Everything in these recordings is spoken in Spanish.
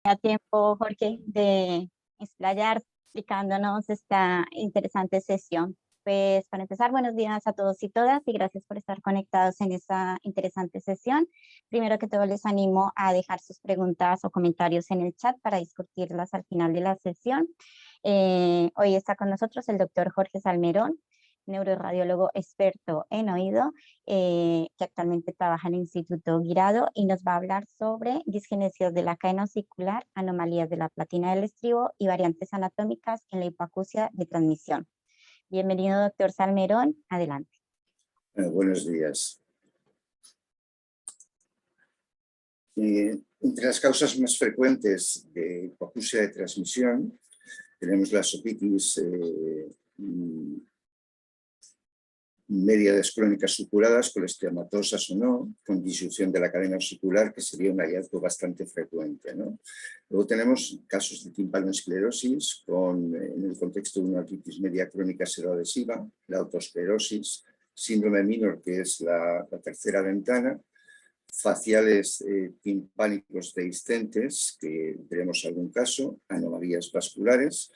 a tiempo, Jorge, de explayar explicándonos esta interesante sesión. Pues para empezar, buenos días a todos y todas y gracias por estar conectados en esta interesante sesión. Primero que todo, les animo a dejar sus preguntas o comentarios en el chat para discutirlas al final de la sesión. Hoy está con nosotros el doctor Jorge Salmerón, neuroradiólogo experto en oído, que actualmente trabaja en el Instituto Guirado y nos va a hablar sobre disgenesias de la cadena osicular, anomalías de la platina del estribo y variantes anatómicas en la hipoacusia de transmisión. Bienvenido, doctor Salmerón. Adelante. Buenos días. Entre las causas más frecuentes de hipoacusia de transmisión tenemos las otitis medias crónicas supuradas, colestematosas o no, con disyunción de la cadena osicular, que sería un hallazgo bastante frecuente, ¿no? Luego tenemos casos de timpanoesclerosis en el contexto de una otitis media crónica seroadhesiva, la autoesclerosis, síndrome minor, que es la tercera ventana, faciales timpánicos dehiscentes, que veremos algún caso, anomalías vasculares.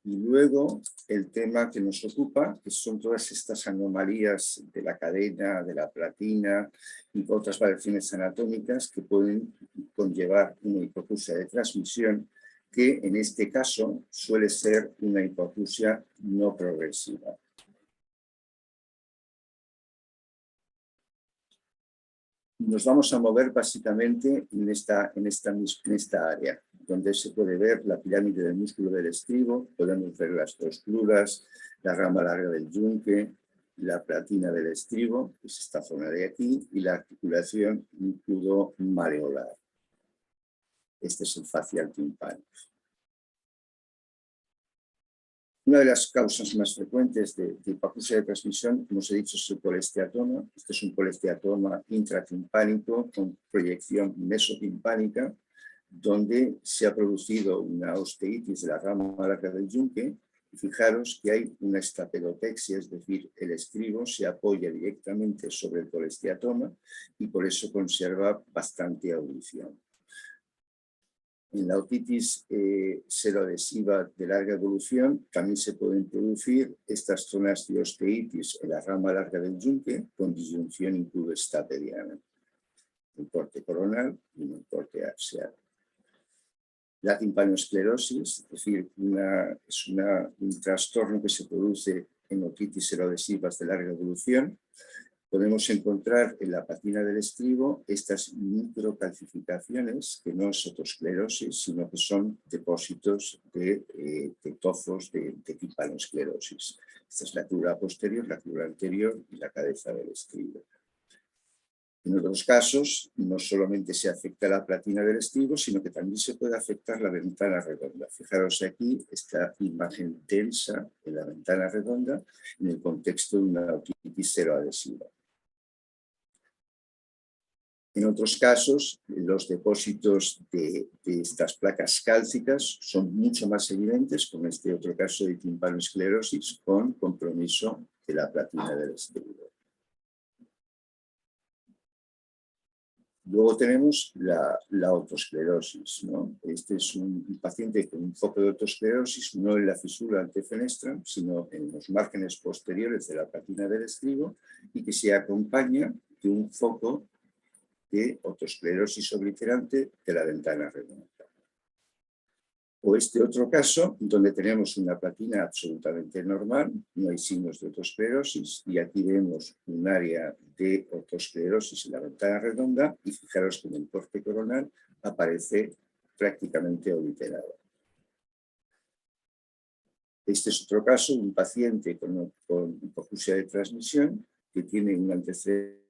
Y luego el tema que nos ocupa, que son todas estas anomalías de la cadena, de la platina y otras variaciones anatómicas que pueden conllevar una hipoacusia de transmisión, que en este caso suele ser una hipoacusia no progresiva. Nos vamos a mover básicamente en esta área, donde se puede ver la pirámide del músculo del estribo, podemos ver las trocluras, la rama larga del yunque, la platina del estribo, que es esta zona de aquí, y la articulación nucleomareolar. Este es el facial timpánico. Una de las causas más frecuentes de hipoacusia de transmisión, como os he dicho, es el colesteatoma. Este es un colesteatoma intratimpánico con proyección mesotimpánica, donde se ha producido una osteitis de la rama larga del yunque. Y fijaros que hay una estapelotexia, es decir, el estribo se apoya directamente sobre el colesteatoma y por eso conserva bastante audición. En la otitis seroadhesiva de larga evolución también se pueden producir estas zonas de osteitis en la rama larga del yunque con disyunción includo-estapediana, un corte coronal y un corte axial. La timpanoesclerosis, es decir, es un trastorno que se produce en otitis seroadhesivas de larga evolución. Podemos encontrar en la platina del estribo estas microcalcificaciones que no es otosclerosis, sino que son depósitos de tofos de timpanoesclerosis. Esta es la crura posterior, la crura anterior y la cabeza del estribo. En otros casos, no solamente se afecta la platina del estribo, sino que también se puede afectar la ventana redonda. Fijaros aquí esta imagen densa en la ventana redonda en el contexto de una otitis seroadhesiva. En otros casos, los depósitos de estas placas cálcicas son mucho más evidentes, como este otro caso de timpanoesclerosis con compromiso de la platina del estribo. Luego tenemos la otosclerosis, ¿no? Este es un paciente con un foco de otosclerosis, no en la fisura antefenestra, sino en los márgenes posteriores de la platina del estribo y que se acompaña de un foco de otosclerosis obliterante de la ventana redonda. O este otro caso, donde tenemos una platina absolutamente normal, no hay signos de otosclerosis, y aquí vemos un área de otosclerosis en la ventana redonda, y fijaros que en el corte coronal aparece prácticamente obliterado. Este es otro caso, un paciente con hipoacusia de transmisión que tiene un antecedente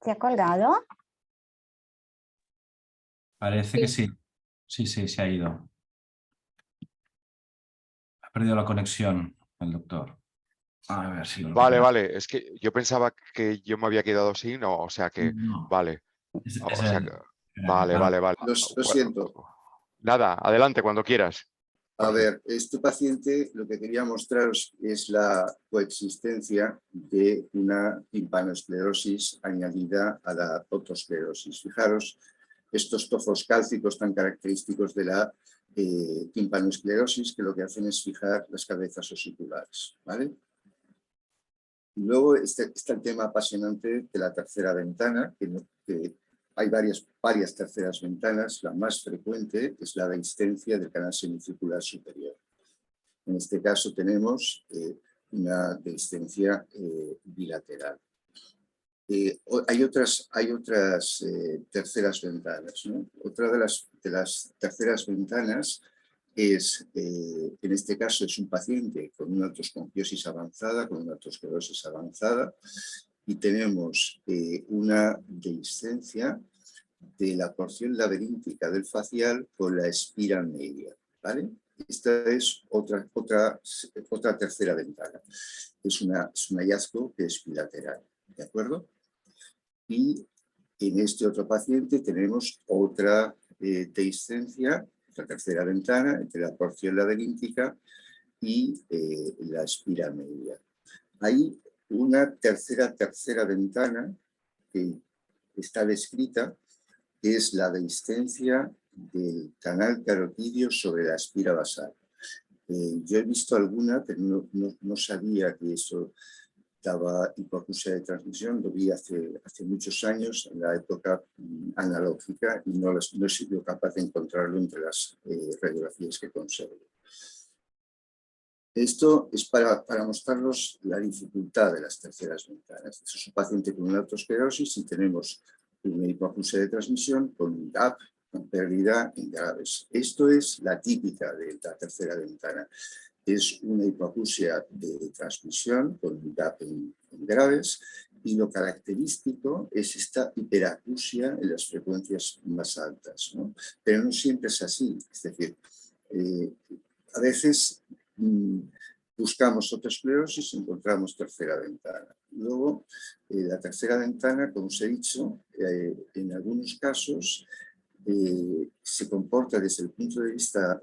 ¿Se ha colgado? Parece que sí. Sí, se ha ido. Ha perdido la conexión el doctor. A ver si lo Vale, recupera. vale. Es que yo pensaba que yo me había quedado sin, no, o sea que, No, vale. es O sea él. que, Espera, vale, vale, vale. Lo siento. Nada, adelante cuando quieras. A Jorge. ver, este paciente lo que quería mostraros es la coexistencia de una timpanoesclerosis añadida a la otosclerosis. Fijaros, estos tofos cálcicos tan característicos de la timpanoesclerosis que lo que hacen es fijar las cabezas osiculares, ¿vale? Y luego está el tema apasionante de la tercera ventana, que hay varias terceras ventanas. La más frecuente es la dehiscencia del canal semicircular superior. En este caso tenemos una dehiscencia bilateral. Hay otras terceras ventanas, ¿no? Otra de las terceras ventanas es, en este caso, es un paciente con una artroscopiosis avanzada, con una artrosclerosis avanzada, y tenemos una dehiscencia de la porción laberíntica del facial con la espira media, ¿vale? Esta es otra tercera ventana. Es un hallazgo que es bilateral, ¿de acuerdo? Y en este otro paciente tenemos otra dehiscencia, la tercera ventana, entre la porción laberíntica y la espira media. Hay una tercera ventana que está descrita, que es la dehiscencia del canal carotidio sobre la espira basal. Yo he visto alguna, pero no sabía que eso daba hipoacusia de transmisión. Lo vi hace muchos años, en la época analógica, y no he sido capaz de encontrarlo entre las radiografías que conservo. Esto es para mostraros la dificultad de las terceras ventanas. Es un paciente con una artrosclerosis y tenemos una hipoacusia de transmisión con un gap, con pérdida en graves. Esto es la típica de la tercera ventana. Es una hipoacusia de transmisión con un gap en graves, y lo característico es esta hiperacusia en las frecuencias más altas, ¿no? Pero no siempre es así. Es decir, a veces buscamos otosclerosis y encontramos tercera ventana. Luego, la tercera ventana, como os he dicho, en algunos casos se comporta desde el punto de vista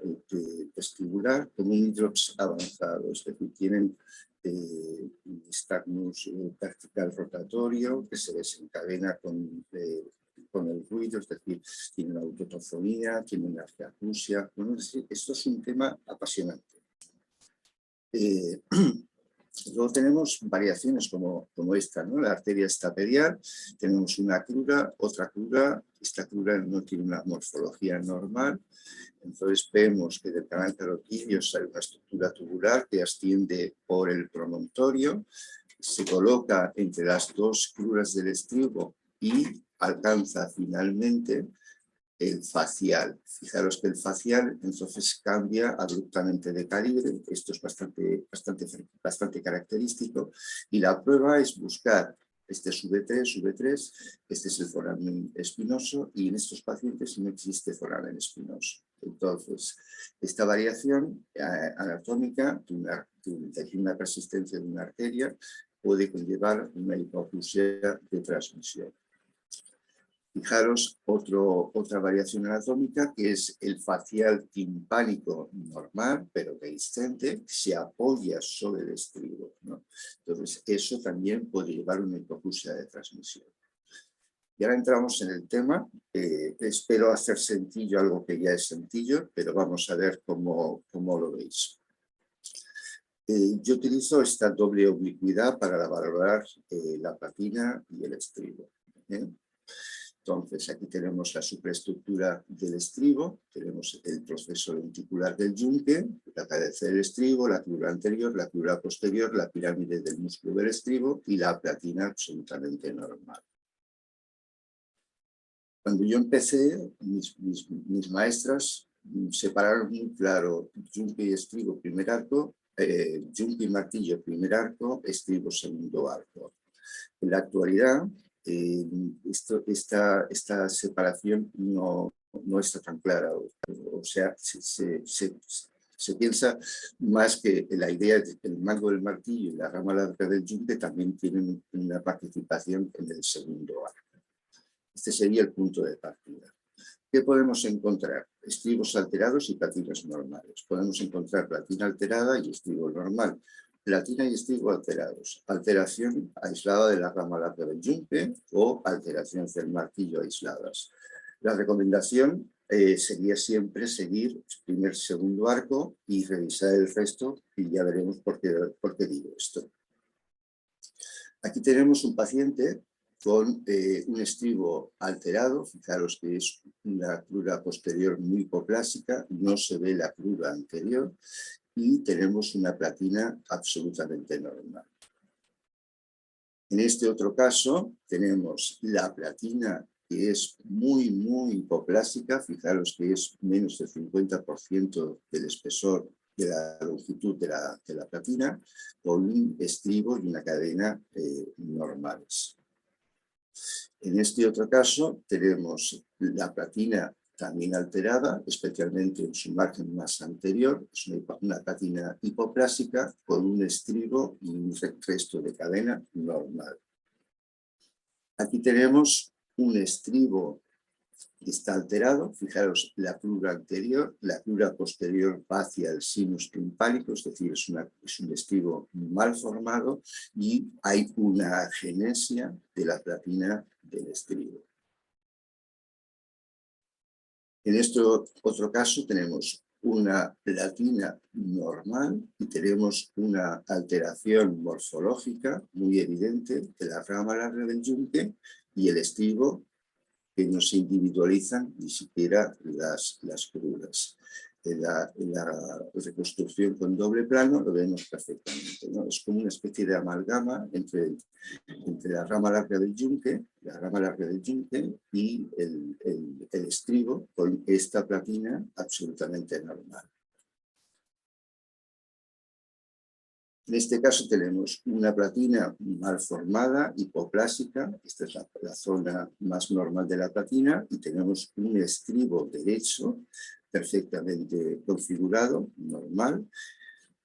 vestibular como un hidrops avanzado, es decir, tienen un nistagmus vertical rotatorio que se desencadena con el ruido, es decir, tiene una autotofonía, tiene una argeacusia. Bueno, esto es un tema apasionante. Luego tenemos variaciones como esta, ¿no? La arteria estapedial, tenemos una crura, otra crura. Esta crura no tiene una morfología normal, entonces vemos que del canal carotidio sale una estructura tubular que asciende por el promontorio, se coloca entre las dos cruras del estribo y alcanza finalmente el facial. Fijaros que el facial entonces cambia abruptamente de calibre. Esto es bastante característico, y la prueba es buscar este es V3, este es el foramen espinoso, y en estos pacientes no existe foramen espinoso. Entonces, esta variación anatómica de una persistencia de una arteria puede conllevar una hipoacusia de transmisión. Fijaros otra variación anatómica, que es el facial timpánico normal, pero dehiscente, se apoya sobre el estribo, ¿no? Entonces, eso también puede llevar a una hipoacusia de transmisión. Y ahora entramos en el tema. Espero hacer sencillo algo que ya es sencillo, pero vamos a ver cómo lo veis. Yo utilizo esta doble oblicuidad para valorar la patina y el estribo, ¿eh? Entonces, aquí tenemos la superestructura del estribo, tenemos el proceso lenticular del yunque, la cabeza del estribo, la crura anterior, la crura posterior, la pirámide del músculo del estribo y la platina absolutamente normal. Cuando yo empecé, mis maestras separaron muy claro yunque y estribo primer arco, yunque y martillo primer arco, estribo segundo arco. En la actualidad, esta separación no está tan clara. O sea, se piensa más que la idea de que el mango del martillo y la rama larga del yunque también tienen una participación en el segundo arco. Este sería el punto de partida. ¿Qué podemos encontrar? Estribos alterados y platinas normales. Podemos encontrar platina alterada y estribo normal. Platina y estribo alterados. Alteración aislada de la rama larga del yunque o alteraciones del martillo aisladas. La recomendación sería siempre seguir primer, segundo arco y revisar el resto, y ya veremos por qué digo esto. Aquí tenemos un paciente con un estribo alterado. Fijaros que es una crura posterior muy hipoplásica, no se ve la crura anterior y tenemos una platina absolutamente normal. En este otro caso tenemos la platina que es muy hipoplásica. Fijaros que es menos del 50% del espesor de la longitud de la platina, con un estribo y una cadena normales. En este otro caso tenemos la platina también alterada, especialmente en su margen más anterior. Es una platina hipoplásica con un estribo y un resto de cadena normal. Aquí tenemos un estribo que está alterado. Fijaros, la crura anterior, la crura posterior va hacia el sinus timpánico, es decir, es un estribo mal formado y hay una agenesia de la platina del estribo. En este otro caso tenemos una platina normal y tenemos una alteración morfológica muy evidente de la rama larga del yunque y el estribo, que no se individualizan ni siquiera las crudas. En la reconstrucción con doble plano lo vemos perfectamente, ¿no? Es como una especie de amalgama entre la rama larga del yunque y el estribo con esta platina absolutamente normal. En este caso tenemos una platina mal formada, hipoplásica. Esta es la zona más normal de la platina, y tenemos un estribo derecho perfectamente configurado, normal.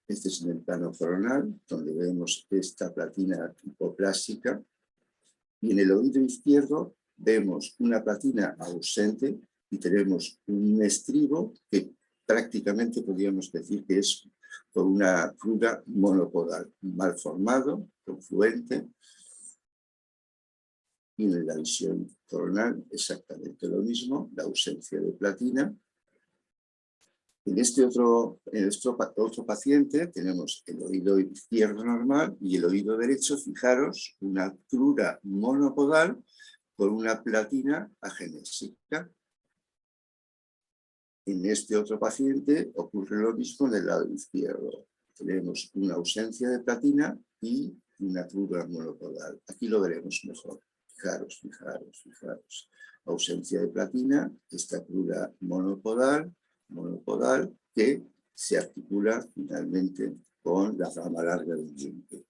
Este es en el plano coronal, donde vemos esta platina hipoplásica. Y en el oído izquierdo vemos una platina ausente y tenemos un estribo que prácticamente podríamos decir que es por una cruda monopodal, mal formado, confluente. Y en la visión coronal exactamente lo mismo, la ausencia de platina. En este otro paciente tenemos el oído izquierdo normal y el oído derecho, fijaros, una cruda monopodal con una platina agenésica. En este otro paciente ocurre lo mismo en el lado izquierdo. Tenemos una ausencia de platina y una cruda monopodal. Aquí lo veremos mejor. Fijaros, fijaros, fijaros. Ausencia de platina, esta cruda monopodal que se articula finalmente con la rama larga del yunque.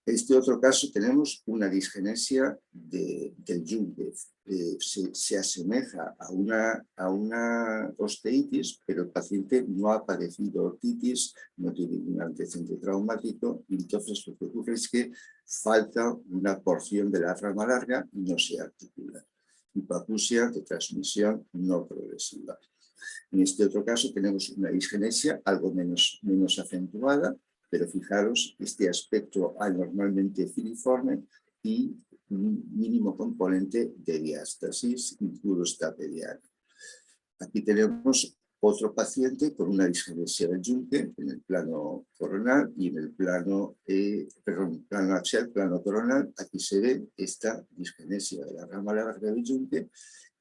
En este otro caso tenemos una disgenesia del yunque. Se asemeja a una osteitis, pero el paciente no ha padecido otitis, no tiene ningún antecedente traumático, y entonces lo que ocurre es que falta una porción de la rama larga y no se articula. Hipoacusia de transmisión no progresiva. En este otro caso tenemos una disgenesia algo menos acentuada, pero fijaros este aspecto anormalmente filiforme y un mínimo componente de diástasis, incluso stapediana. Aquí tenemos otro paciente con una disgenesia del yunque en el plano coronal y en el plano axial, plano coronal. Aquí se ve esta disgenesia de la rama larga del yunque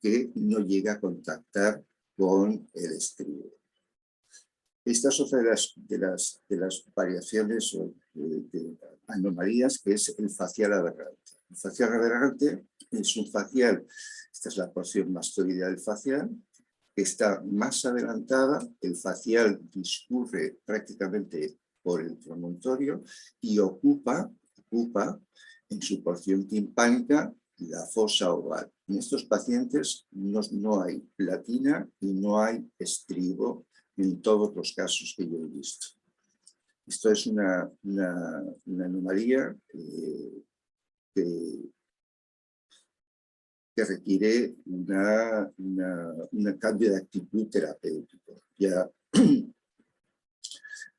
que no llega a contactar con el estribo. Esta es otra de las variaciones o de anomalías, que es el facial aberrante. El facial aberrante es un facial, esta es la porción mastoidea del facial, que está más adelantada, el facial discurre prácticamente por el promontorio y ocupa ocupa en su porción timpánica la fosa oval. En estos pacientes no hay platina y no hay estribo en todos los casos que yo he visto. Esto es una anomalía que requiere un cambio de actitud terapéutico. Ya,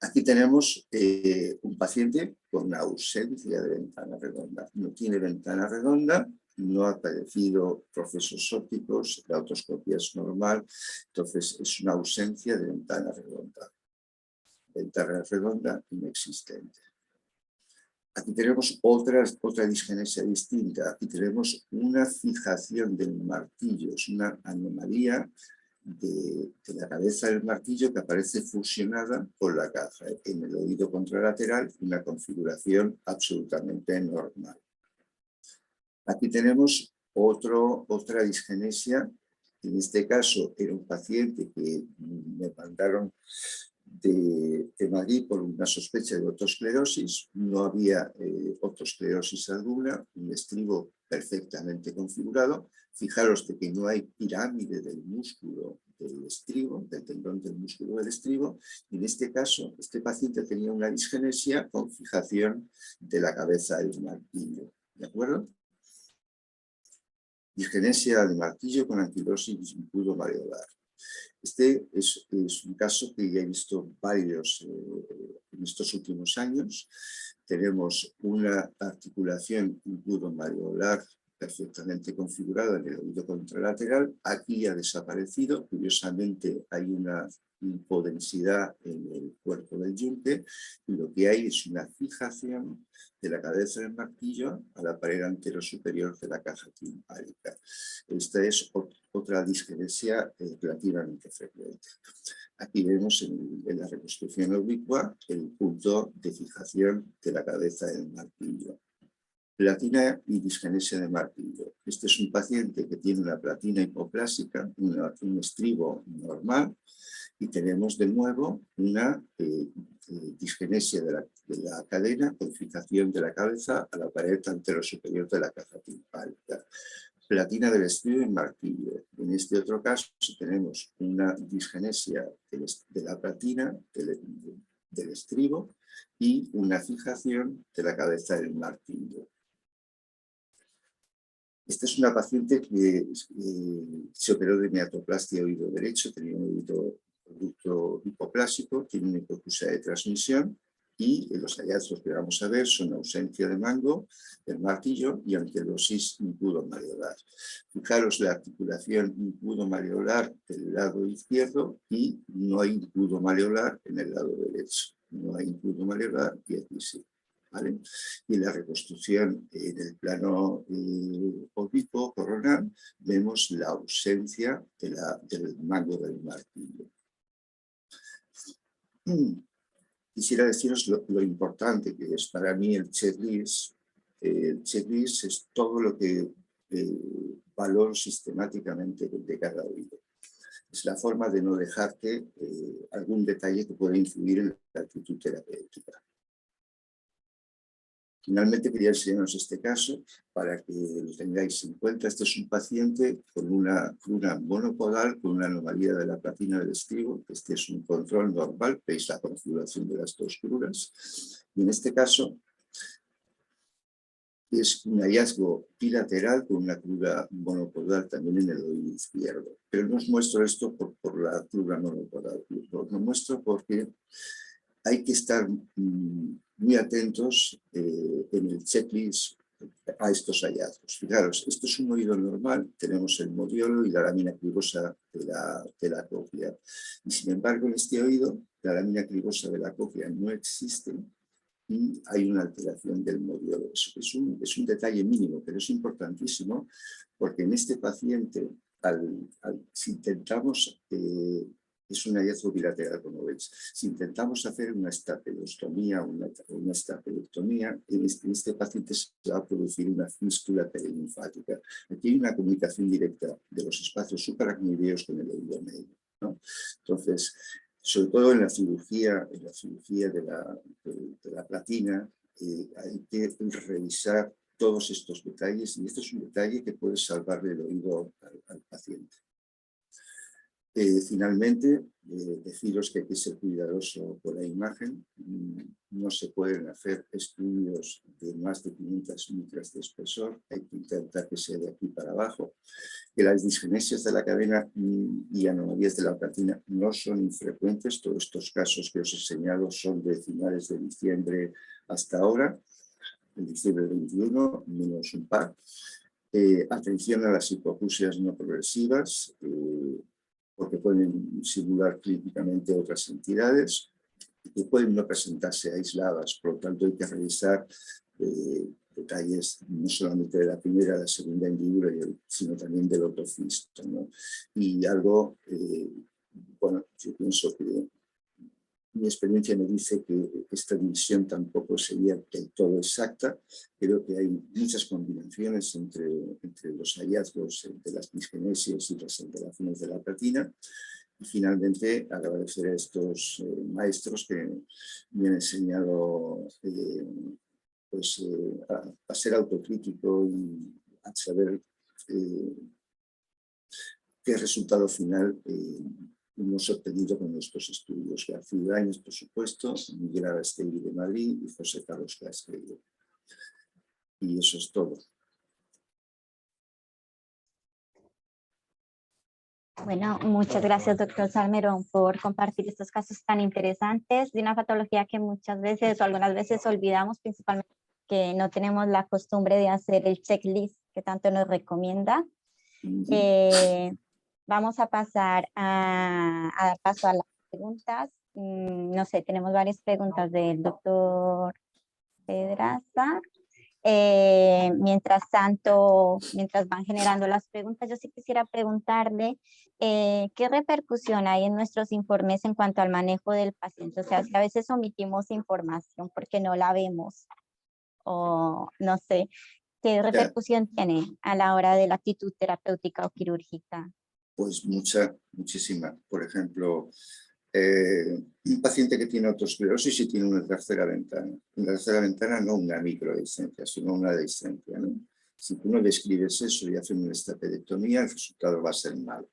aquí tenemos un paciente con ausencia de ventana redonda. No tiene ventana redonda, no ha padecido procesos ópticos, la otoscopia es normal, entonces es una ausencia de ventana redonda. Ventana redonda inexistente. Aquí tenemos otra disgenesia distinta. Aquí tenemos una fijación del martillo, es una anomalía de la cabeza del martillo que aparece fusionada con la caja. En el oído contralateral, una configuración absolutamente normal. Aquí tenemos otra disgenesia. En este caso era un paciente que me mandaron de Madrid por una sospecha de otosclerosis. No había otosclerosis alguna, un estribo perfectamente configurado. Fijaros de que no hay pirámide del músculo del estribo, del tendón del músculo del estribo. Y en este caso, este paciente tenía una disgenesia con fijación de la cabeza del martillo. ¿De acuerdo? Disgenesia de martillo con anquilosis impudo-mareolar. Este es un caso que ya he visto varios en estos últimos años. Tenemos una articulación impudo-mareolar perfectamente configurada en el oído contralateral. Aquí ha desaparecido. Curiosamente hay una hipodensidad en el cuerpo del yunque y lo que hay es una fijación de la cabeza del martillo a la pared anterosuperior de la caja timpánica. Esta es otra disgenesia relativamente frecuente. Aquí vemos en la reconstrucción oblicua el punto de fijación de la cabeza del martillo. Platina y disgenesia de martillo. Este es un paciente que tiene una platina hipoplásica, un estribo normal, y tenemos de nuevo una disgenesia de la cadena con fijación de la cabeza a la pared anterosuperior de la caja timpánica. Platina del estribo y martillo. En este otro caso tenemos una disgenesia de la platina del estribo y una fijación de la cabeza del martillo. Esta es una paciente que se operó de miatoplastia oído derecho, tenía un oído conducto hipoplásico, tiene una hipoacusia de transmisión y los hallazgos que vamos a ver son ausencia de mango del martillo y anquilosis impudo-mareolar. Fijaros la articulación impudo-mareolar del lado izquierdo y no hay impudo-mareolar en el lado derecho. No hay impudo-mareolar y aquí sí. ¿Vale? Y en la reconstrucción en el plano oblicuo coronal vemos la ausencia del mango del martillo. Quisiera deciros lo importante que es para mí el checklist. El checklist es todo lo que valoro sistemáticamente de cada oído. Es la forma de no dejarte algún detalle que pueda influir en la actitud terapéutica. Finalmente quería enseñaros este caso para que lo tengáis en cuenta. Este es un paciente con una monopodal, con una anomalía de la platina del estribo. Este es un control normal, veis la configuración de las dos cruras. Y en este caso es un hallazgo bilateral con una crura monopodal también en el oído izquierdo. Pero no os muestro esto por la crura monopodal, lo muestro porque hay que estar muy atentos en el checklist a estos hallazgos. Fijaros, esto es un oído normal, tenemos el modiolo y la lámina clivosa de la cóclea. Y sin embargo, en este oído, la lámina clivosa de la cóclea no existe y hay una alteración del modiolo. Es un detalle mínimo, pero es importantísimo porque en este paciente, si intentamos... es un hallazgo bilateral, como veis. Si intentamos hacer una estapelostomía o una estapelectomía, en este paciente se va a producir una fístula perilinfática. Aquí hay una comunicación directa de los espacios supraracnoideos con el oído medio, ¿no? Entonces, sobre todo en la cirugía de la platina, hay que revisar todos estos detalles y este es un detalle que puede salvarle el oído al paciente. Finalmente, deciros que hay que ser cuidadoso con la imagen. No se pueden hacer estudios de más de 500 micras de espesor. Hay que intentar que sea de aquí para abajo. Que las disgenesias de la cadena y anomalías de la platina no son infrecuentes. Todos estos casos que os he señalado son de finales de diciembre hasta ahora, en diciembre del 21, menos un par. Atención a las hipoacusias no progresivas, porque pueden simular clínicamente otras entidades que pueden no presentarse aisladas, por lo tanto hay que revisar detalles no solamente de la primera, la segunda hendidura, sino también del ortofisto, ¿no? Y algo, bueno, yo pienso que mi experiencia me dice que esta división tampoco sería del todo exacta. Creo que hay muchas combinaciones entre los hallazgos de las disgenesias y las alteraciones de la platina. Y finalmente agradecer a estos maestros que me han enseñado a ser autocrítico y a saber qué resultado final hemos obtenido con nuestros estudios. García Ibáñez, por supuesto, Miguel Arastegui de Madrid y José Carlos Castrillo. Y eso es todo. Bueno, muchas gracias, doctor Salmerón, por compartir estos casos tan interesantes de una patología que muchas veces o algunas veces olvidamos, principalmente que no tenemos la costumbre de hacer el checklist que tanto nos recomienda. Vamos a pasar a dar paso a las preguntas. No sé, tenemos varias preguntas del doctor Pedraza. Mientras tanto, mientras van generando las preguntas, yo sí quisiera preguntarle qué repercusión hay en nuestros informes en cuanto al manejo del paciente. O sea, si a veces omitimos información porque no la vemos o no sé, ¿qué repercusión tiene a la hora de la actitud terapéutica o quirúrgica? Pues muchísima. Por ejemplo, un paciente que tiene autoesclerosis y tiene una tercera ventana. Una tercera ventana no una microdiscencia, sino una discencia, ¿no? Si tú no describes eso y haces una estepelectomía, el resultado va a ser malo.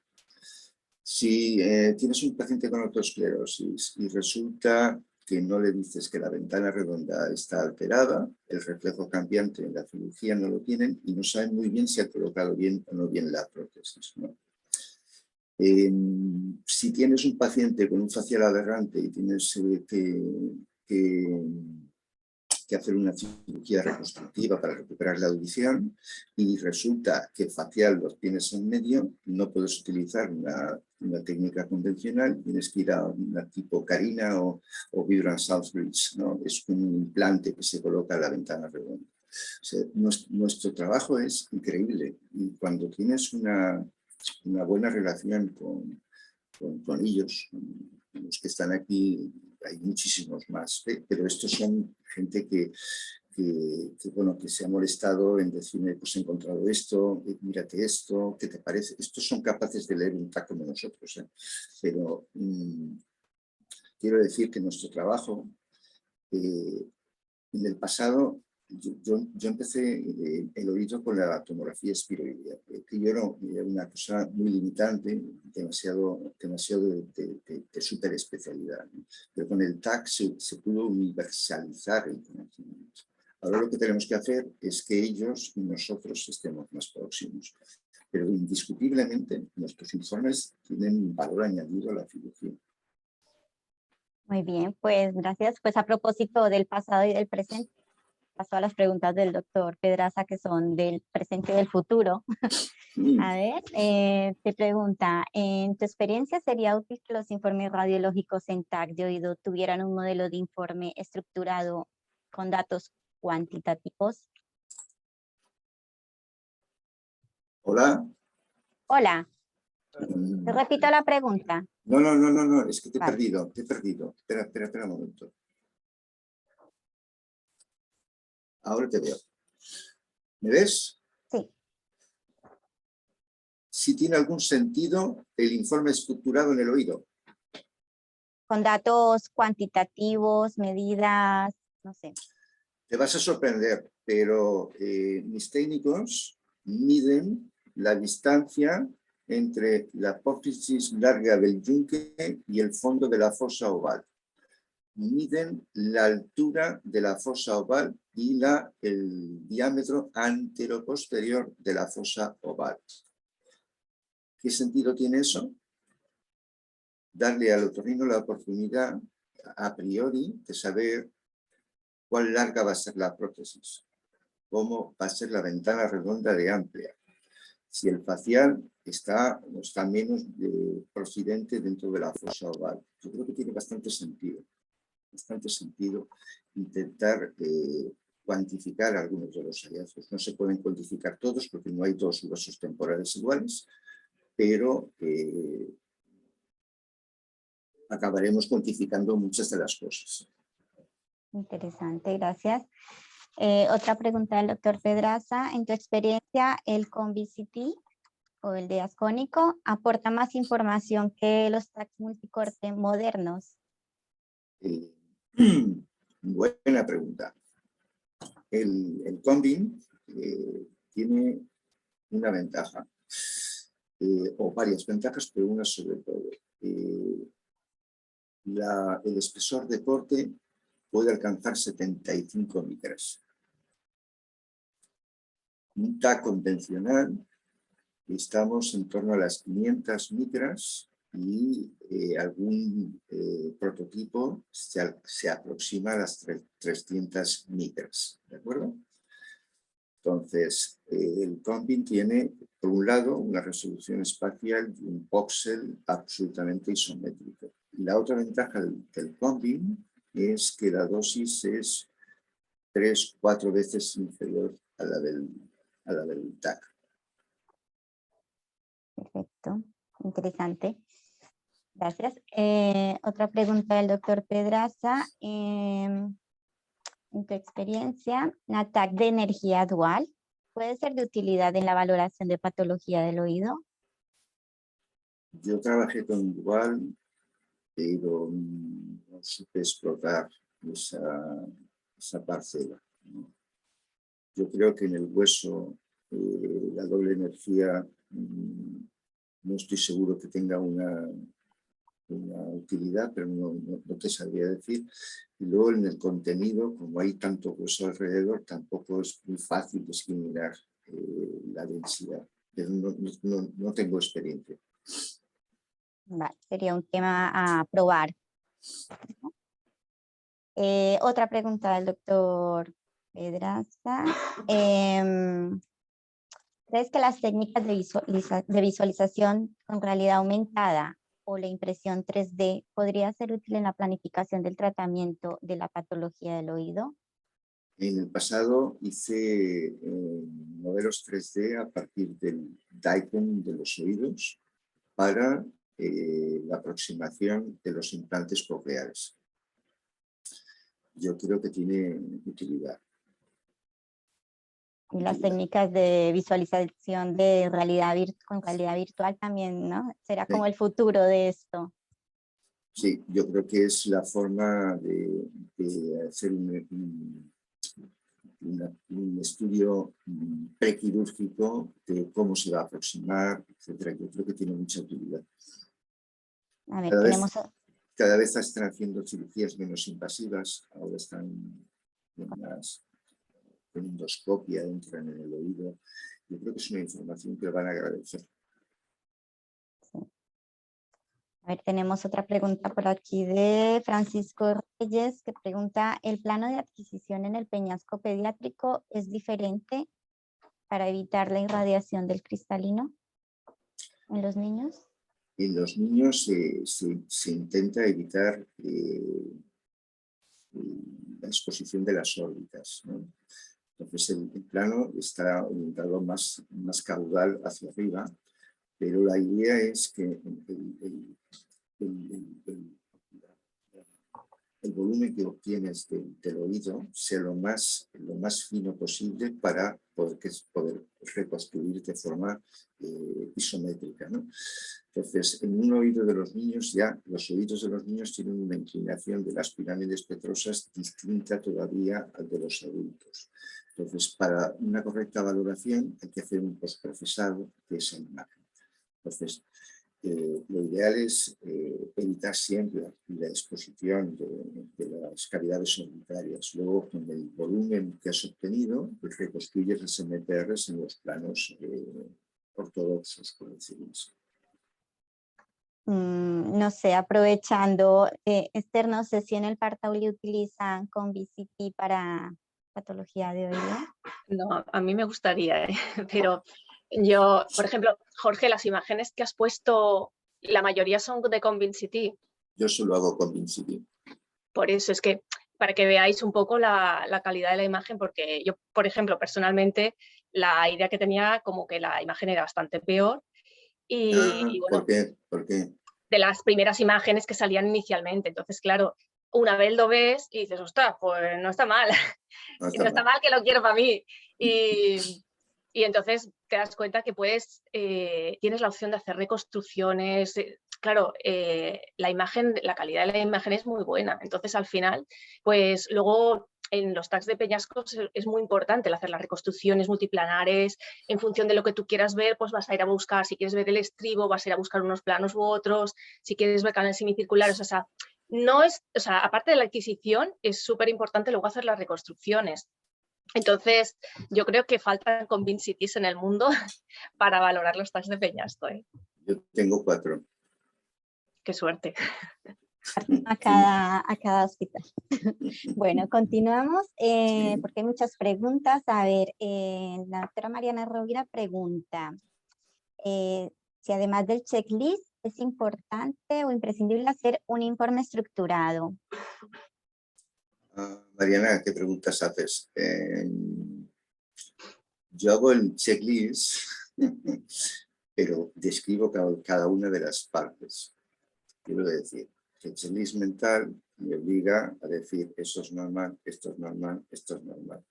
Si tienes un paciente con autoesclerosis y resulta que no le dices que la ventana redonda está alterada, el reflejo cambiante en la cirugía no lo tienen y no saben muy bien si ha colocado bien o no bien la prótesis, ¿no? Si tienes un paciente con un facial aberrante y tienes que hacer una cirugía reconstructiva para recuperar la audición y resulta que el facial lo tienes en medio, no puedes utilizar una técnica convencional, tienes que ir a una tipo Carina o Vibrant Southbridge, ¿no? Es un implante que se coloca en la ventana redonda. O sea, nuestro trabajo es increíble y cuando tienes una buena relación con ellos, con los que están aquí, hay muchísimos más, pero estos son gente que se ha molestado en decirme, pues he encontrado esto, mírate esto, ¿qué te parece? Estos son capaces de leer un TAC como nosotros, pero quiero decir que nuestro trabajo en el pasado, yo empecé el oído con la tomografía espiroidea, que yo era una cosa muy limitante, demasiado de súper especialidad, ¿no? Pero con el TAC se pudo universalizar el conocimiento. Ahora lo que tenemos que hacer es que ellos y nosotros estemos más próximos. Pero indiscutiblemente nuestros informes tienen un valor añadido a la cirugía. Muy bien, pues gracias. Pues a propósito del pasado y del presente, paso a las preguntas del doctor Pedraza, que son del presente y del futuro. A ver, te pregunta, ¿en tu experiencia sería útil que los informes radiológicos en TAC de oído tuvieran un modelo de informe estructurado con datos cuantitativos? Hola. Hola. Te repito la pregunta. No, es que te he Vale. perdido. Espera un momento. Ahora te veo. ¿Me ves? Sí. Si tiene algún sentido el informe estructurado en el oído. Con datos cuantitativos, medidas, no sé. Te vas a sorprender, pero mis técnicos miden la distancia entre la apófisis larga del yunque y el fondo de la fosa oval. Miden la altura de la fosa oval y el diámetro anteroposterior de la fosa oval. ¿Qué sentido tiene eso? Darle al otorrino la oportunidad, a priori, de saber cuán larga va a ser la prótesis, cómo va a ser la ventana redonda de amplia, si el facial está o está menos procedente dentro de la fosa oval. Yo creo que tiene bastante sentido intentar cuantificar algunos de los hallazgos. No se pueden cuantificar todos porque no hay dos huesos temporales iguales, pero acabaremos cuantificando muchas de las cosas. Interesante, gracias. Otra pregunta del doctor Pedraza. En tu experiencia, ¿el COMBI-CT o el de ascónico aporta más información que los TAC multicorte modernos? Buena pregunta. El COMBI tiene una ventaja, o varias ventajas, pero una sobre todo. El espesor de corte puede alcanzar 75 micras. Un TAC convencional estamos en torno a las 500 micras y algún prototipo se aproxima a las 300 micras, ¿de acuerdo? Entonces, el COMBI tiene, por un lado, una resolución espacial y un voxel absolutamente isométrico. Y la otra ventaja del COMBI es que la dosis es 3-4 veces inferior a la del TAC. Perfecto, interesante. Gracias. Otra pregunta del doctor Pedraza. En tu experiencia, ¿la TAC de energía dual puede ser de utilidad en la valoración de patología del oído? Yo trabajé con dual, pero no supe explotar esa parcela, ¿no? Yo creo que en el hueso la doble energía no estoy seguro que tenga una utilidad, pero no te sabría decir. Y luego en el contenido, como hay tanto hueso alrededor, tampoco es muy fácil discriminar la densidad. Pero no tengo experiencia. Vale, sería un tema a probar. Otra pregunta del doctor Pedraza. ¿Crees que las técnicas de visualización con realidad aumentada o la impresión 3D podría ser útil en la planificación del tratamiento de la patología del oído? En el pasado hice modelos 3D a partir del DICOM de los oídos para la aproximación de los implantes cocleares. Yo creo que tiene utilidad. Y las técnicas de visualización de con realidad virtual también, ¿no? Será como el futuro de esto. Sí, yo creo que es la forma de hacer un estudio prequirúrgico de cómo se va a aproximar, etcétera. Yo creo que tiene mucha utilidad. A ver, tenemos... Cada vez están haciendo cirugías menos invasivas, ahora están en endoscopia, entran en el oído. Yo creo que es una información que van a agradecer. Sí. A ver, tenemos otra pregunta por aquí de Francisco Reyes, que pregunta, ¿el plano de adquisición en el peñasco pediátrico es diferente para evitar la irradiación del cristalino en los niños? En los niños se intenta evitar la exposición de las órbitas, ¿no? Entonces el plano está orientado más caudal hacia arriba, pero la idea es que el volumen que obtienes del oído sea lo más fino posible para poder reconstruir de forma isométrica, ¿no? Entonces, en un oído de los niños, ya los oídos de los niños tienen una inclinación de las pirámides petrosas distinta todavía al de los adultos. Entonces, para una correcta valoración hay que hacer un postprocesado de esa imagen. Entonces, lo ideal es evitar siempre la exposición de las cavidades orbitarias. Luego, con el volumen que has obtenido, pues reconstruyes las MPRs en los planos ortodoxos, por decirlo así. No sé, aprovechando, Esther, no sé si en el Partauli utilizan ConVCT para patología de oído. No, a mí me gustaría, pero yo, por ejemplo, Jorge, las imágenes que has puesto, la mayoría son de ConVCT. Yo solo hago ConVCT. Por eso es que, para que veáis un poco la calidad de la imagen, porque yo, por ejemplo, personalmente, la idea que tenía como que la imagen era bastante peor. Y bueno, ¿por qué? ¿Por qué? De las primeras imágenes que salían inicialmente. Entonces, claro, una vez lo ves y dices, ostras, pues no está mal. No No está mal que lo quiero para mí. Y entonces te das cuenta que puedes, tienes la opción de hacer reconstrucciones. Claro, la imagen, la calidad de la imagen es muy buena. Entonces, al final, pues luego en los tags de Peñascos es muy importante el hacer las reconstrucciones multiplanares. En función de lo que tú quieras ver, pues vas a ir a buscar, si quieres ver el estribo, vas a ir a buscar unos planos u otros. Si quieres ver canales semicirculares, o sea, no es, o sea, aparte de la adquisición, es súper importante luego hacer las reconstrucciones. Entonces, yo creo que faltan ConVCTs en el mundo para valorar los tags de Peñasco. Yo tengo 4. Qué suerte. A cada hospital. Bueno, continuamos Sí. porque hay muchas preguntas. A ver, la doctora Mariana Rovira pregunta si además del checklist es importante o imprescindible hacer un informe estructurado. Mariana, ¿qué preguntas haces? Yo hago el checklist, pero describo cada una de las partes. Quiero decir, que el checklist mental me obliga a decir eso es normal, esto es normal, esto es normal.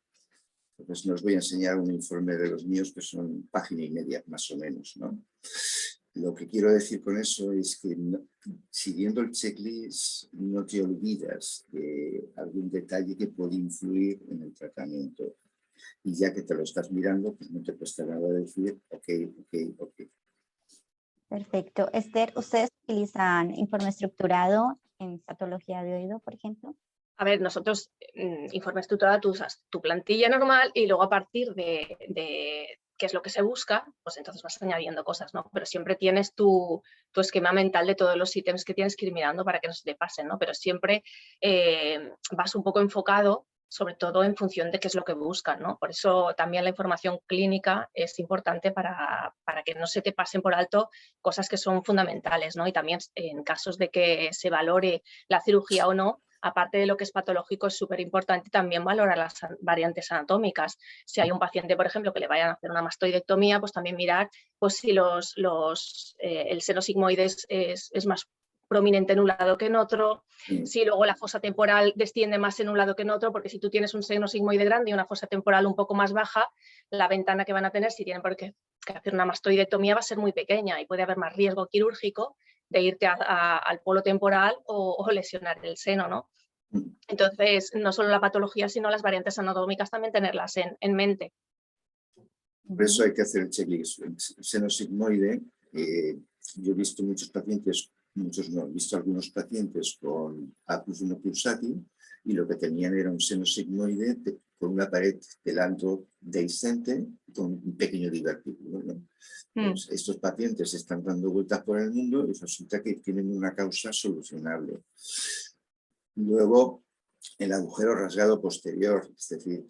Entonces no os voy a enseñar un informe de los míos que son página y media, más o menos, ¿no? Lo que quiero decir con eso es que siguiendo el checklist no te olvidas de algún detalle que puede influir en el tratamiento. Y ya que te lo estás mirando, pues no te cuesta nada decir, ok. Perfecto. Esther, ¿ustedes utilizan informe estructurado en patología de oído, por ejemplo? A ver, nosotros, informe estructurado, tú usas tu plantilla normal y luego a partir de qué es lo que se busca, pues entonces vas añadiendo cosas, ¿no? Pero siempre tienes tu esquema mental de todos los ítems que tienes que ir mirando para que no se te pasen, ¿no? Pero siempre vas un poco enfocado, sobre todo en función de qué es lo que buscan, ¿no? Por eso también la información clínica es importante para que no se te pasen por alto cosas que son fundamentales, ¿no? Y también en casos de que se valore la cirugía o no, aparte de lo que es patológico, es súper importante también valorar las variantes anatómicas. Si hay un paciente, por ejemplo, que le vayan a hacer una mastoidectomía, pues también mirar pues, si el seno sigmoide es más prominente en un lado que en otro, si luego la fosa temporal desciende más en un lado que en otro, porque si tú tienes un seno sigmoide grande y una fosa temporal un poco más baja, la ventana que van a tener, si tienen que hacer una mastoidectomía, va a ser muy pequeña y puede haber más riesgo quirúrgico de irte al polo temporal o lesionar el seno, ¿no? Entonces, no solo la patología, sino las variantes anatómicas también tenerlas en mente. Por eso hay que hacer el checklist. El seno sigmoide, yo he visto muchos pacientes, muchos no, he visto algunos pacientes con apus pulsati y lo que tenían era un seno sigmoide con una pared delante dehiscente con un pequeño divertículo, ¿no? Pues estos pacientes están dando vueltas por el mundo y resulta que tienen una causa solucionable. Luego, el agujero rasgado posterior, es decir,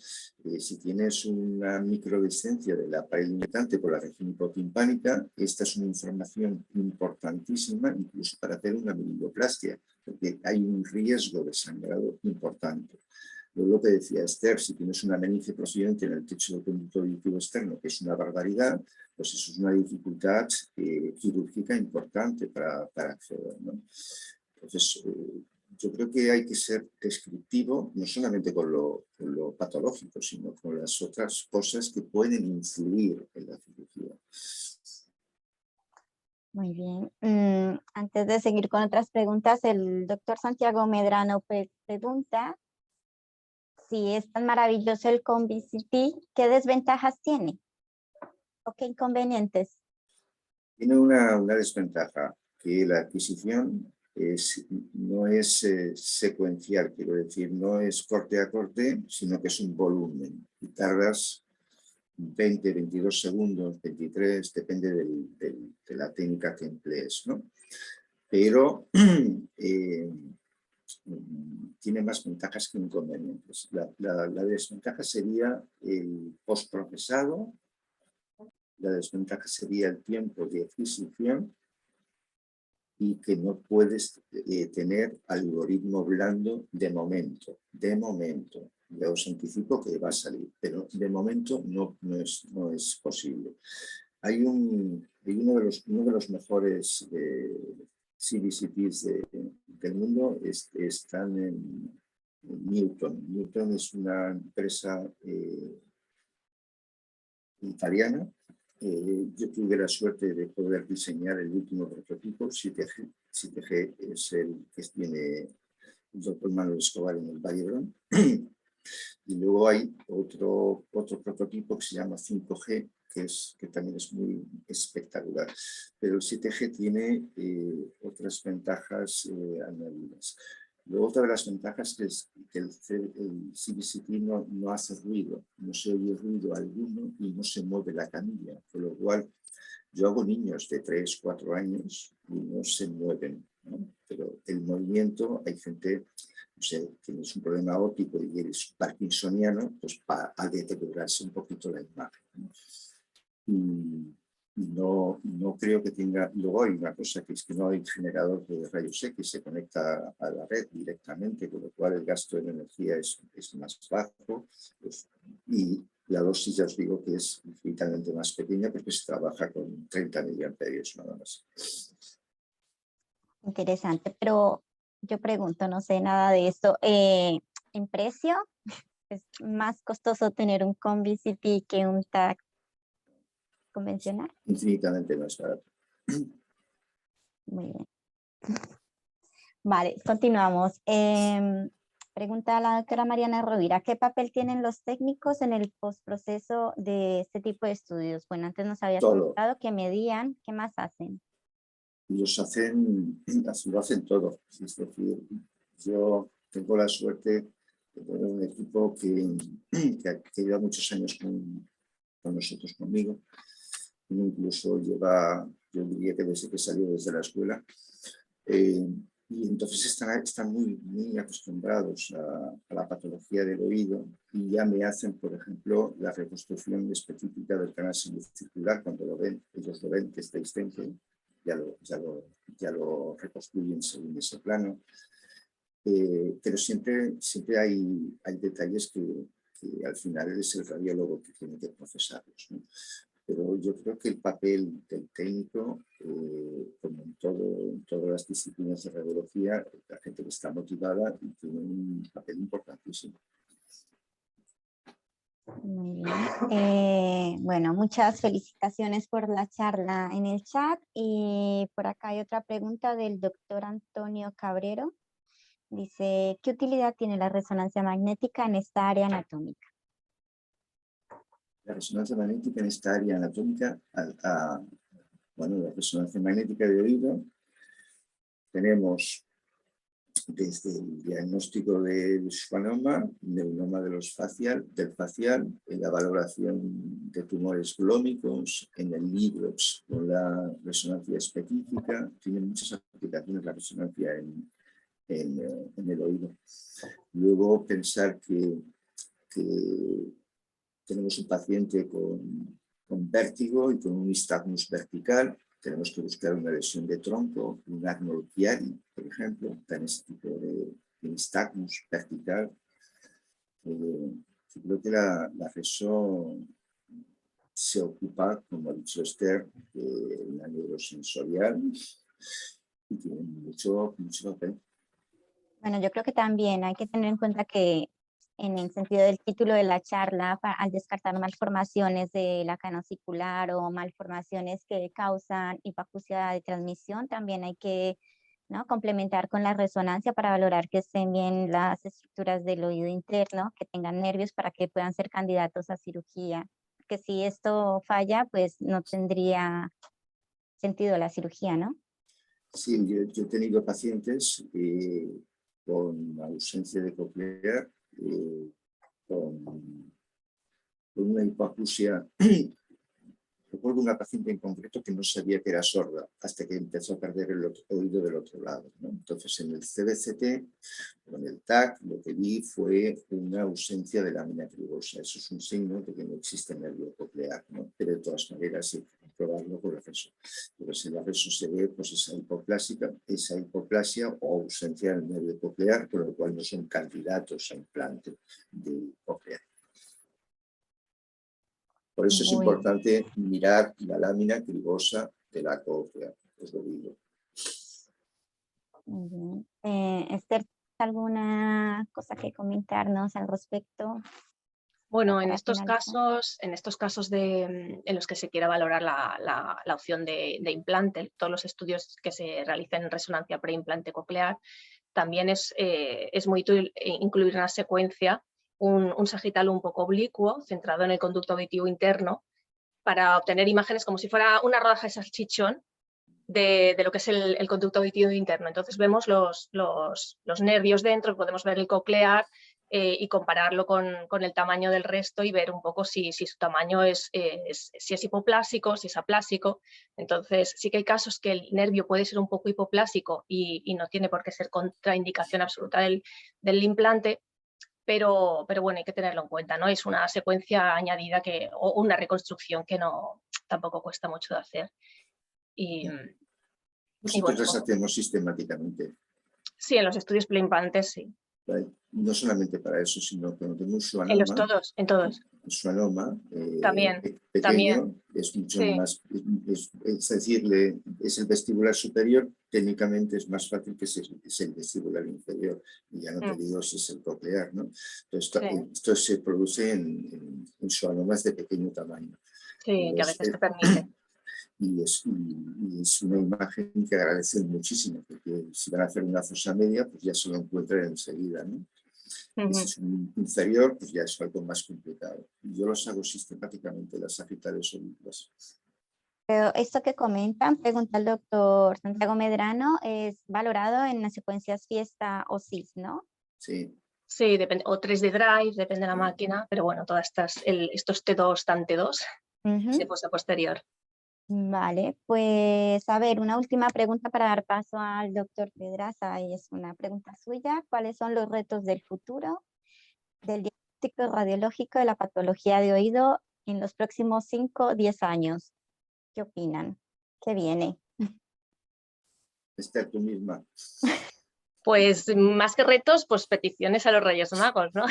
si tienes una microdescencia de la pared limitante por la región hipotimpánica, esta es una información importantísima incluso para hacer una meninoplastia, porque hay un riesgo de sangrado importante. Luego lo que decía Esther, si tienes una meninge procedente en el techo del conducto auditivo externo, que es una barbaridad, pues eso es una dificultad quirúrgica importante para acceder, ¿no? Entonces, yo creo que hay que ser descriptivo, no solamente con lo patológico, sino con las otras cosas que pueden influir en la cirugía. Muy bien. Antes de seguir con otras preguntas, el doctor Santiago Medrano pregunta si es tan maravilloso el COMBI-CT, ¿qué desventajas tiene? ¿O qué inconvenientes? Tiene una desventaja, que la adquisición no es secuencial, quiero decir, no es corte a corte, sino que es un volumen. Y tardas 20, 22 segundos, 23, depende de la técnica que emplees, ¿no? Pero tiene más ventajas que inconvenientes. La desventaja sería el postprocesado, la desventaja sería el tiempo de adquisición y que no puedes tener algoritmo blando de momento. Ya os anticipo que va a salir, pero de momento no es posible. Hay uno de los mejores CBCTs del mundo, están en Newton. Newton es una empresa italiana. Yo tuve la suerte de poder diseñar el último prototipo, 7G. 7G es el que tiene el doctor Manuel Escobar en el Valle d'Hebron. Y luego hay otro prototipo que se llama 5G, que también es muy espectacular. Pero el 7G tiene otras ventajas añadidas. Luego, otra de las ventajas es que el CBCT no hace ruido, no se oye ruido alguno y no se mueve la canilla, con lo cual yo hago niños de 3, 4 años y no se mueven, ¿no? Pero el movimiento, hay gente, no sé, tienes un problema óptico y eres parkinsoniano, pues va a deteriorarse un poquito la imagen, ¿no? Y no creo que tenga. Luego hay una cosa, que es que no hay generador de rayos X, se conecta a la red directamente, con lo cual el gasto de energía es más bajo, pues, y la dosis ya os digo que es infinitamente más pequeña porque se trabaja con 30 miliamperios nada más. Interesante, pero yo pregunto, no sé nada de esto. ¿En precio es más costoso tener un COMBI-CT que un TAC convencional? Infinitamente más barato. Muy bien. Vale, continuamos. Pregunta a la doctora Mariana Rovira, ¿qué papel tienen los técnicos en el postproceso de este tipo de estudios? Bueno, antes nos habías Todo. comentado que medían, ¿qué más hacen? Lo hacen todo. Es decir, yo tengo la suerte de tener un equipo que lleva muchos años con nosotros, conmigo. Incluso lleva, yo diría que desde que salió desde la escuela. Y entonces están muy acostumbrados a la patología del oído y ya me hacen, por ejemplo, la reconstrucción específica del canal semicircular. Cuando lo ven, ellos lo ven que está extenso, ya lo reconstruyen según ese plano. Pero siempre hay detalles que al final es el radiólogo que tiene que procesarlos, ¿no? Pero yo creo que el papel del técnico, como en todas las disciplinas de radiología, la gente que está motivada y tiene un papel importantísimo. Muy bien. Bueno, muchas felicitaciones por la charla en el chat. Y por acá hay otra pregunta del doctor Antonio Cabrero. Dice, ¿qué utilidad tiene la resonancia magnética en esta área anatómica? La resonancia magnética en esta área anatómica, bueno, la resonancia magnética de oído, tenemos desde el diagnóstico del schwannoma, neuroma del facial, en la valoración de tumores glómicos, en el LIDROX con la resonancia específica. Tiene muchas aplicaciones la resonancia en el oído. Luego pensar que tenemos un paciente con vértigo y con un nistagmus vertical. Tenemos que buscar una lesión de tronco, un Arnold Chiari, por ejemplo, en ese tipo de nistagmus vertical. Yo creo que la RESO se ocupa, como ha dicho Esther, de la neurosensorial y tiene mucho papel. Bueno, yo creo que también hay que tener en cuenta que en el sentido del título de la charla, al descartar malformaciones de la canocicular o malformaciones que causan hipoacusia de transmisión, también hay que, ¿no?, complementar con la resonancia para valorar que estén bien las estructuras del oído interno, que tengan nervios para que puedan ser candidatos a cirugía. Que si esto falla, pues no tendría sentido la cirugía, ¿no? Sí, yo he tenido pacientes con ausencia de coclear, con una hipoacusia. Recuerdo una paciente en concreto que no sabía que era sorda hasta que empezó a perder el oído del otro lado, ¿no? Entonces, en el CBCT, o en el TAC, lo que vi fue una ausencia de lámina cribosa. Eso es un signo de que no existe nervio coclear, ¿no? Pero de todas maneras, hay que comprobarlo con el reso. Pero si el reso se ve, pues esa hipoplasia o ausencia del nervio coclear, con lo cual no son candidatos a implante de coclear. Por eso es Muy importante mirar la lámina cribosa de la cóclea, os lo digo. bien. Esther, ¿alguna cosa que comentarnos al respecto? Bueno, en Para estos finalizar. casos en los que se quiera valorar la opción de implante, todos los estudios que se realicen en resonancia preimplante coclear, también es muy útil incluir en la secuencia un sagital un poco oblicuo, centrado en el conducto auditivo interno, para obtener imágenes como si fuera una rodaja de salchichón de lo que es el conducto auditivo interno. Entonces vemos los nervios dentro, podemos ver el coclear y compararlo con el tamaño del resto y ver un poco si su tamaño si es hipoplásico, si es aplásico. Entonces sí que hay casos que el nervio puede ser un poco hipoplásico y no tiene por qué ser contraindicación absoluta del implante, pero bueno, hay que tenerlo en cuenta, ¿no? Es una secuencia añadida o una reconstrucción que tampoco cuesta mucho de hacer. Y Nosotros bueno, las hacemos sistemáticamente. sí, en los estudios preimplantes sí. ¿Vale? No solamente para eso, sino cuando tengo un En todos. schwannoma También, pequeño, es mucho sí, más, es decir, es el vestibular superior, técnicamente es más fácil que es el vestibular inferior, y ya no te digo si es el coclear, ¿no? Entonces, esto se produce en schwannomas de pequeño tamaño. sí, que a veces te permite. Y es una imagen que agradecen muchísimo, porque si van a hacer una fosa media, pues ya se lo encuentran enseguida, ¿no? Si es un inferior, pues ya es algo más complicado. Yo los hago sistemáticamente, las sagitales oblicuas. Pero esto que comentan, pregunta el doctor Santiago Medrano, es valorado en las secuencias fiesta o CIS, ¿no? Sí. Sí, depende, o 3D Drive, depende de la máquina, pero bueno, todas estos T2, TAN T2 de fosa posterior. Vale, pues a ver, una última pregunta para dar paso al doctor Pedraza, y es una pregunta suya. ¿Cuáles son los retos del futuro del diagnóstico radiológico de la patología de oído en los próximos 5 o 10 años? ¿Qué opinan? ¿Qué viene? Esther, tú misma. Pues más que retos, pues peticiones a los Reyes Magos, ¿no?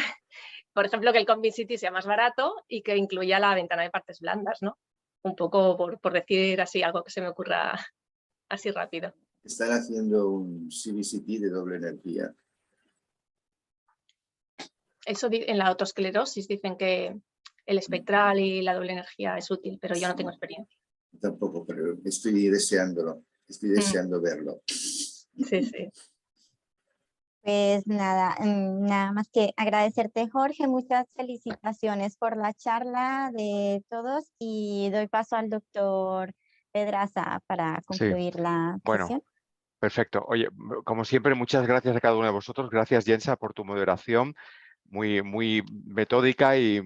Por ejemplo, que el Convincity sea más barato y que incluya la ventana de partes blandas, ¿no? Un poco por decir así algo que se me ocurra así rápido. Están haciendo un CBCT de doble energía. Eso en la autoesclerosis dicen que el espectral y la doble energía es útil, pero yo no tengo experiencia. Tampoco, pero estoy deseándolo. Estoy deseando verlo. Sí, sí. Pues nada, nada más que agradecerte, Jorge. Muchas felicitaciones por la charla de todos y doy paso al doctor Pedraza para concluir la Bueno, sesión. perfecto. Oye, como siempre, muchas gracias a cada uno de vosotros. Gracias, Jensa, por tu moderación. Muy metódica y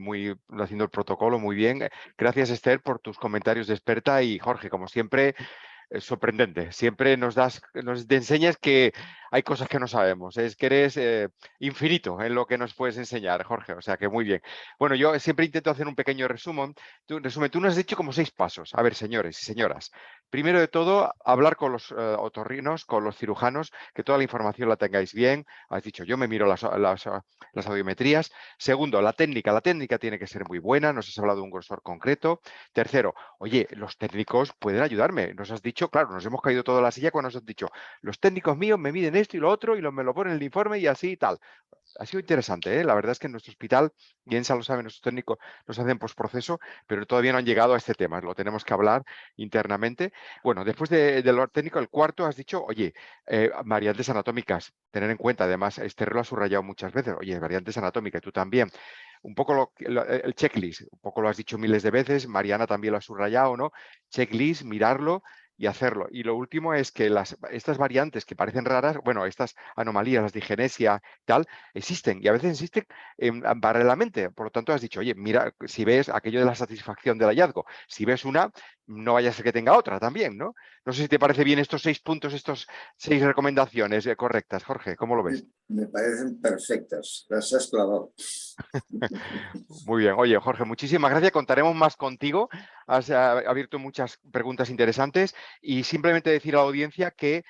haciendo el protocolo muy bien. Gracias, Esther, por tus comentarios de experta, y Jorge, como siempre, sorprendente. Siempre nos enseñas que hay cosas que no sabemos. Es que eres infinito en lo que nos puedes enseñar, Jorge. O sea que muy bien. Bueno, yo siempre intento hacer un pequeño resumen. Tú nos has dicho como 6 pasos. A ver, señores y señoras. Primero de todo, hablar con los otorrinos, con los cirujanos, que toda la información la tengáis bien. Has dicho, yo me miro las audiometrías. Segundo, la técnica. La técnica tiene que ser muy buena. Nos has hablado de un grosor concreto. Tercero, oye, los técnicos pueden ayudarme. Nos has dicho, claro, nos hemos caído toda la silla cuando nos has dicho, los técnicos míos me miden esto y lo otro y me lo ponen en el informe y así y tal. Ha sido interesante, ¿eh? La verdad es que en nuestro hospital, Jensa lo sabe, nuestros técnicos nos hacen postproceso, pero todavía no han llegado a este tema, lo tenemos que hablar internamente. Bueno, después de lo técnico, el cuarto has dicho, oye, variantes anatómicas, tener en cuenta, además, Esther lo ha subrayado muchas veces, oye, variantes anatómicas, tú también. Un poco el checklist, un poco lo has dicho miles de veces, Mariana también lo ha subrayado, ¿no? Checklist, mirarlo y hacerlo. Y lo último es que estas variantes que parecen raras, bueno, estas anomalías, las digenesia, tal, existen y a veces existen paralelamente. Por lo tanto, has dicho, oye, mira, si ves aquello de la satisfacción del hallazgo, si ves una, no vaya a ser que tenga otra también, ¿no? No sé si te parece bien estos 6 puntos, estos 6 recomendaciones correctas. Jorge, ¿cómo lo ves? Me parecen perfectas, las has clavado. Muy bien. Oye, Jorge, muchísimas gracias. Contaremos más contigo. Has abierto muchas preguntas interesantes y simplemente decir a la audiencia que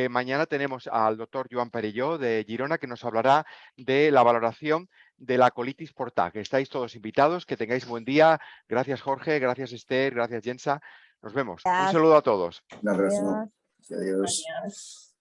mañana tenemos al doctor Joan Perelló de Girona que nos hablará de la valoración de la colitis por TAC. Estáis todos invitados. Que tengáis buen día. Gracias, Jorge. Gracias, Esther. Gracias, Jensa. Nos vemos. Un Gracias. saludo a todos. Un abrazo. Adiós. Adiós. Adiós.